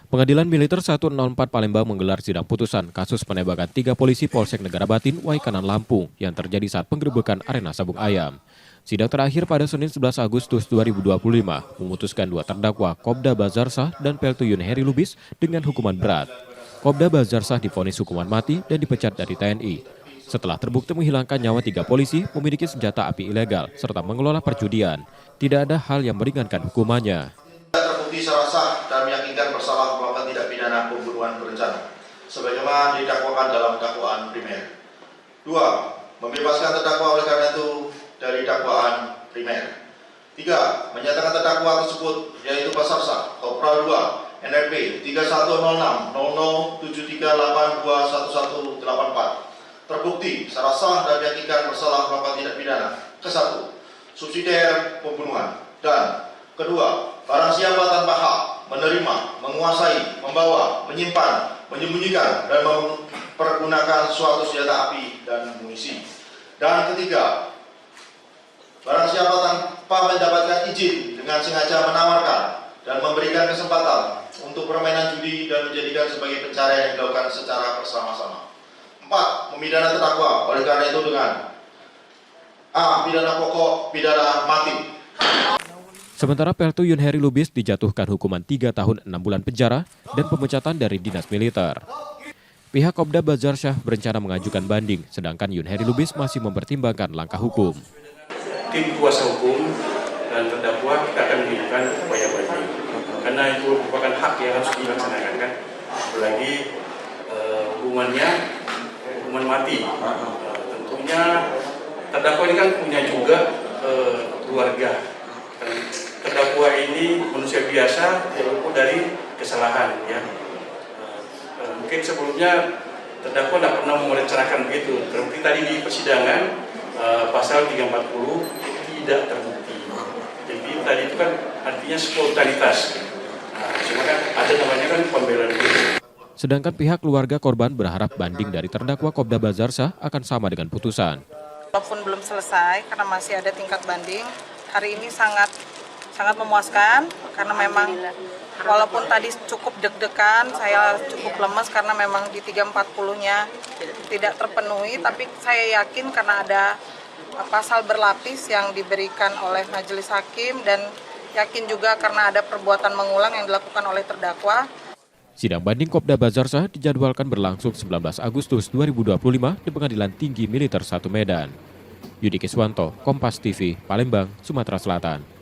Pengadilan Militer 104 Palembang menggelar sidang putusan kasus penembakan 3 polisi Polsek Negara Batin, Waikanan, Lampung yang terjadi saat penggerebekan arena sabung ayam. Sidang terakhir pada Senin 11 Agustus 2025 memutuskan 2 terdakwa Kopda Bazarsah dan Peltu Yun Heri Lubis dengan hukuman berat. Kopda Bazarsah divonis hukuman mati dan dipecat dari TNI. Setelah terbukti menghilangkan nyawa 3 polisi, memiliki senjata api ilegal, serta mengelola perjudian. Tidak ada hal yang meringankan hukumannya. Terbukti secara sah dan meyakinkan bersalah melakukan tindak pidana pembunuhan berencana, sebagaimana didakwakan dalam dakwaan primer. 2. Membebaskan terdakwa oleh karena itu dari dakwaan primer. 3. Menyatakan terdakwa tersebut yaitu Bazarsah, Kopral 2, NRP 31060073821184 terbukti secara sah dan meyakinkan bersalah melakukan tindak pidana ke-1 subsidiar pembunuhan, dan kedua, barang siapa tanpa hak menerima, menguasai, membawa, menyimpan, menyembunyikan, dan mempergunakan suatu senjata api dan munisi. Dan ketiga, barang siapa tanpa mendapatkan izin dengan sengaja menawarkan dan memberikan kesempatan untuk permainan judi dan menjadikan sebagai pencarian yang dilakukan secara bersama-sama. 4. Memidana terdakwa oleh karena itu dengan A. Pidana pokok, pidana mati. Sementara Peltu Yun Heri Lubis dijatuhkan hukuman 3 tahun 6 bulan penjara dan pemecatan dari dinas militer. Pihak Kopda Bazarsah berencana mengajukan banding, sedangkan Yun Heri Lubis masih mempertimbangkan langkah hukum. Tim kuasa hukum dan terdakwa kita akan mengajukan upaya banding, karena itu merupakan hak yang harus dilaksanakan, kan? Apalagi hukumannya hukuman mati. Tentunya terdakwa ini kan punya juga keluarga. Terdakwa ini manusia biasa yang luput dari kesalahan, ya. Mungkin sebelumnya terdakwa tidak pernah merencanakan begitu. Terbukti tadi di persidangan pasal 340 tidak terbukti. Jadi tadi itu kan artinya spontanitas. Cuma kan ada namanya kan pembelaan itu. Sedangkan pihak keluarga korban berharap banding dari terdakwa Kopda Bazarsah akan sama dengan putusan. Walaupun belum selesai karena masih ada tingkat banding, hari ini sangat memuaskan karena memang walaupun tadi cukup deg-degan, saya cukup lemes karena memang di 340-nya tidak terpenuhi, tapi saya yakin karena ada pasal berlapis yang diberikan oleh majelis hakim dan yakin juga karena ada perbuatan mengulang yang dilakukan oleh terdakwa. Sidang banding Kopda Bazarsah dijadwalkan berlangsung 19 Agustus 2025 di Pengadilan Tinggi Militer 1 Medan. Yudi Kiswanto, Kompas TV, Palembang, Sumatera Selatan.